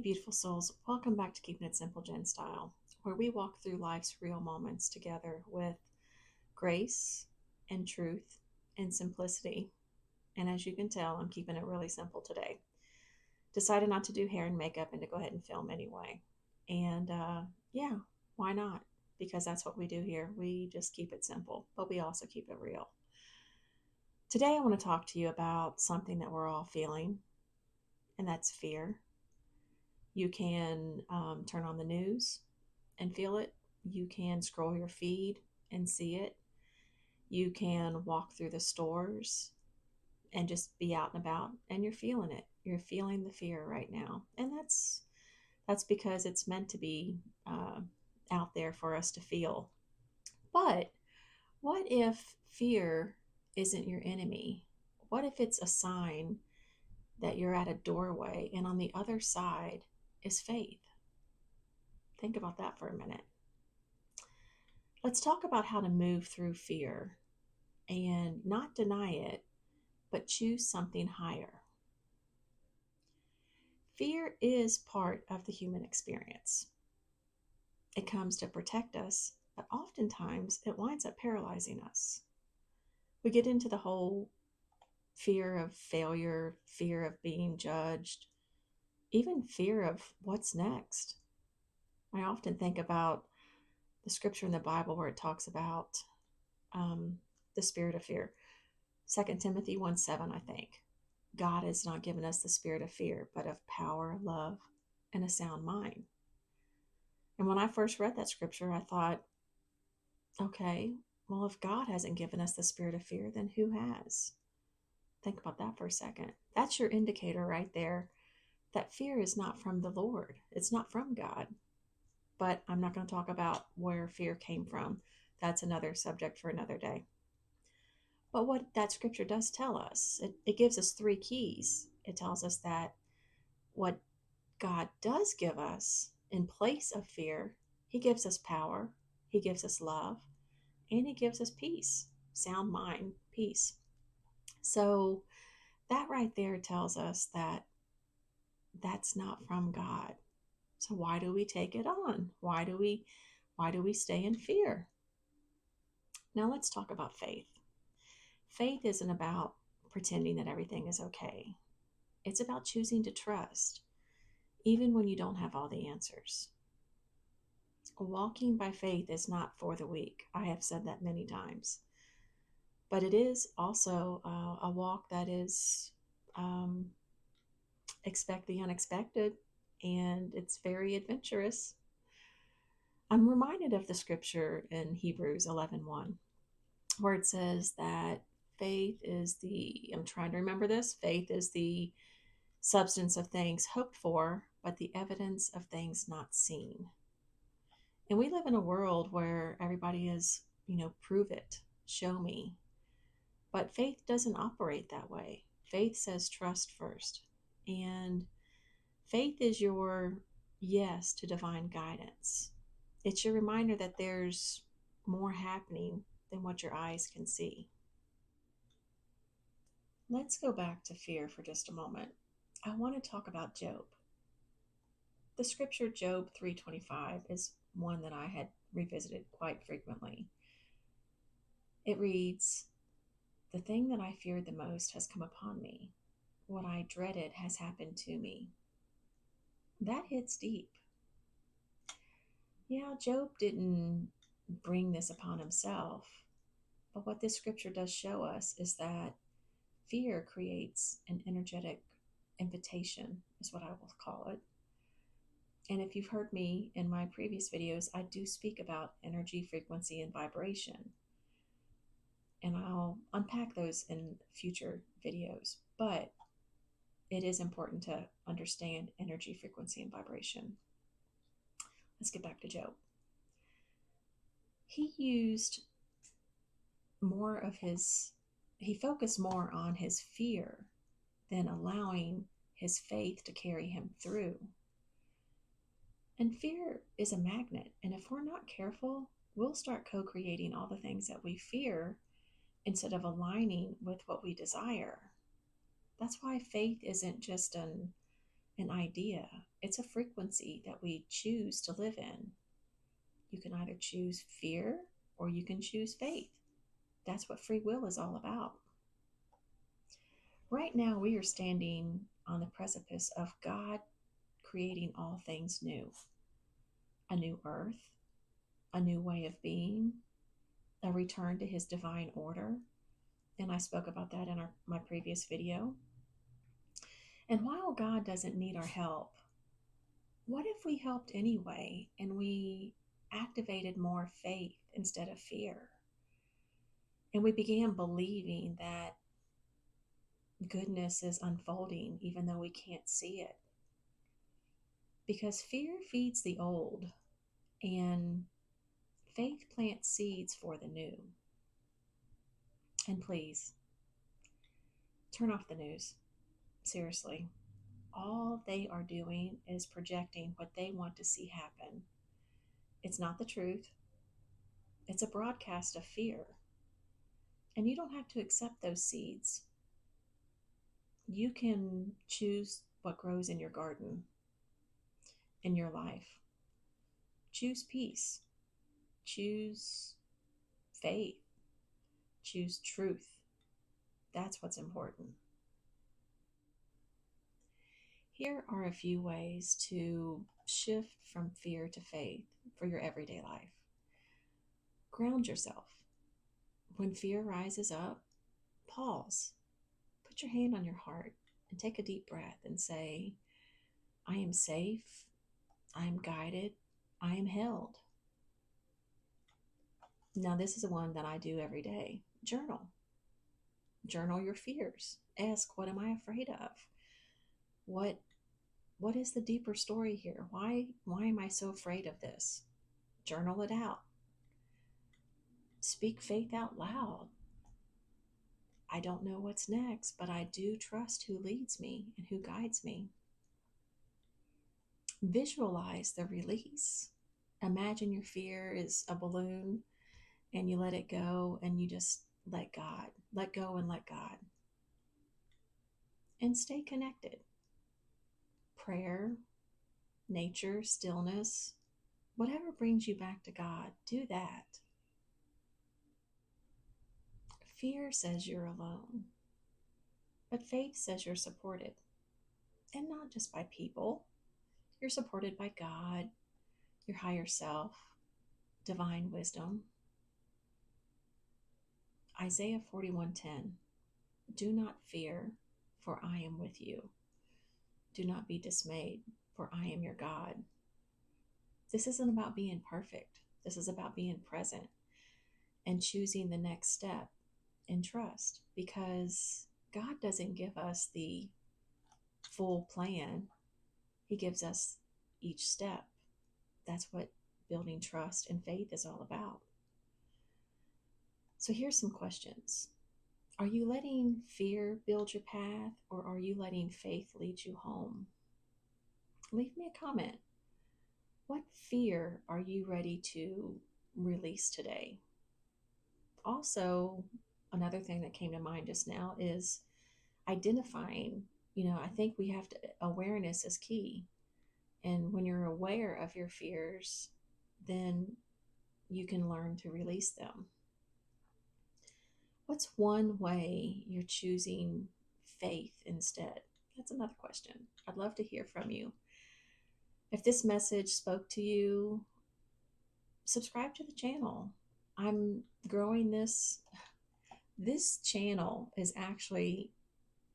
beautiful souls. Welcome back to Keeping It Simple Jen Style, where we walk through life's real moments together with grace and truth and simplicity. And as you can tell, I'm keeping it really simple today. Decided not to do hair and makeup and to go ahead and film anyway. And yeah, why not? Because that's what we do here. We just keep it simple, but we also keep it real. Today, I want to talk to you about something that we're all feeling, and that's fear. You can turn on the news and feel it. You can scroll your feed and see it. You can walk through the stores and just be out and about and you're feeling it. You're feeling the fear right now. And that's because it's meant to be uh, out there for us to feel. But what if fear isn't your enemy? What if it's a sign that you're at a doorway and on the other side is faith? Think about that for a minute. Let's talk about how to move through fear and not deny it, but choose something higher. Fear is part of the human experience. It comes to protect us, but oftentimes it winds up paralyzing us. We get into the whole fear of failure, fear of being judged, even fear of what's next. I often think about the scripture in the Bible where it talks about um, the spirit of fear. 2 Timothy 1:7, I think. God has not given us the spirit of fear, but of power, love, and a sound mind. And when I first read that scripture, I thought, okay, well, if God hasn't given us the spirit of fear, then who has? Think about that for a second. That's your indicator right there that fear is not from the Lord. It's not from God. But I'm not going to talk about where fear came from. That's another subject for another day. But what that scripture does tell us, it gives us three keys. It tells us that what God does give us in place of fear, He gives us power, He gives us love, and He gives us peace, sound mind, peace. So that right there tells us that that's not from God. So why do we take it on? Why do we stay in fear? Now let's talk about faith. Faith isn't about pretending that everything is okay. It's about choosing to trust, even when you don't have all the answers. Walking by faith is not for the weak. I have said that many times. But it is also a walk that is um, expect the unexpected, and it's very adventurous. I'm reminded of the scripture in Hebrews 11:1, where it says that I'm trying to remember this, faith is the substance of things hoped for, but the evidence of things not seen. And we live in a world where everybody is, prove it, show me. But faith doesn't operate that way. Faith says trust first. And faith is your yes to divine guidance. It's your reminder that there's more happening than what your eyes can see. Let's go back to fear for just a moment. I want to talk about Job. The scripture Job 3:25 is one that I had revisited quite frequently. It reads, "The thing that I feared the most has come upon me. What I dreaded has happened to me." That hits deep. Yeah, Job didn't bring this upon himself, but what this scripture does show us is that fear creates an energetic invitation, is what I will call it. And if you've heard me in my previous videos, I do speak about energy, frequency, and vibration. And I'll unpack those in future videos. But it is important to understand energy, frequency, and vibration. Let's get back to Job. He focused more on his fear than allowing his faith to carry him through. And fear is a magnet. And if we're not careful, we'll start co-creating all the things that we fear instead of aligning with what we desire. That's why faith isn't just an an idea, it's a frequency that we choose to live in. You can either choose fear or you can choose faith. That's what free will is all about. Right now, we are standing on the precipice of God creating all things new, a new earth, a new way of being, a return to his divine order. And I spoke about that in my previous video. And while God doesn't need our help, what if we helped anyway and we activated more faith instead of fear? And we began believing that goodness is unfolding even though we can't see it. Because fear feeds the old and faith plants seeds for the new. And please, turn off the news. Seriously. All they are doing is projecting what they want to see happen. It's not the truth. It's a broadcast of fear. And you don't have to accept those seeds. You can choose what grows in your garden, in your life. Choose peace. Choose faith. Choose truth. That's what's important. Here are a few ways to shift from fear to faith for your everyday life. Ground yourself. When fear rises up, pause. Put your hand on your heart and take a deep breath and say, I am safe, I am guided, I am held. Now, this is the one that I do every day. Journal. Journal your fears. Ask, what am I afraid of? What is the deeper story here? Why am I so afraid of this? Journal it out. Speak faith out loud. I don't know what's next, but I do trust who leads me and who guides me. Visualize the release. Imagine your fear is a balloon and you let it go and you just let God, let go and let God. And stay connected. Prayer, nature, stillness, whatever brings you back to God, do that. Fear says you're alone, but faith says you're supported. And not just by people. You're supported by God, your higher self, divine wisdom. Isaiah 41:10. Do not fear, for I am with you. Do not be dismayed, for I am your God. This isn't about being perfect. This is about being present and choosing the next step in trust, because God doesn't give us the full plan. He gives us each step. That's what building trust and faith is all about. So here's some questions. Are you letting fear build your path, or are you letting faith lead you home? Leave me a comment. What fear are you ready to release today? Also, another thing that came to mind just now is identifying. I think awareness is key. And when you're aware of your fears, then you can learn to release them. What's one way you're choosing faith instead? That's another question. I'd love to hear from you. If this message spoke to you, subscribe to the channel. I'm growing this. This channel is actually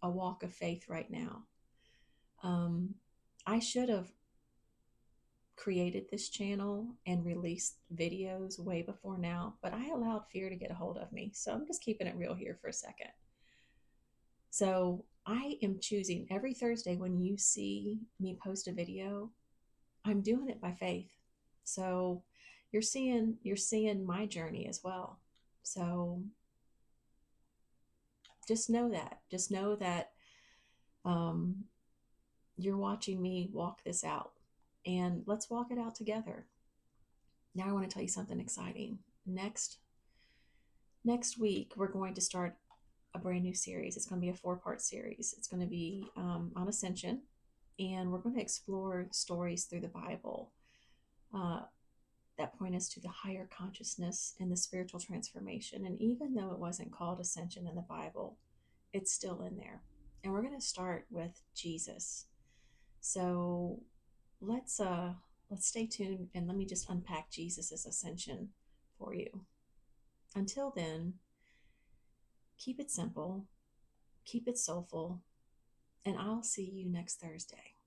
a walk of faith right now. I should have created this channel and released videos way before now, but I allowed fear to get a hold of me. So I'm just keeping it real here for a second. So I am choosing every Thursday when you see me post a video, I'm doing it by faith. So you're seeing my journey as well. So just know that you're watching me walk this out, and let's walk it out together. Now I want to tell you something exciting. Next week, we're going to start a brand new series. It's going to be a 4-part series. It's going to be on ascension. And we're going to explore stories through the Bible uh, that point us to the higher consciousness and the spiritual transformation. And even though it wasn't called ascension in the Bible, it's still in there. And we're going to start with Jesus. So let's uh let's stay tuned and let me just unpack Jesus's ascension for you. Until then, keep it simple, keep it soulful, and I'll see you next Thursday.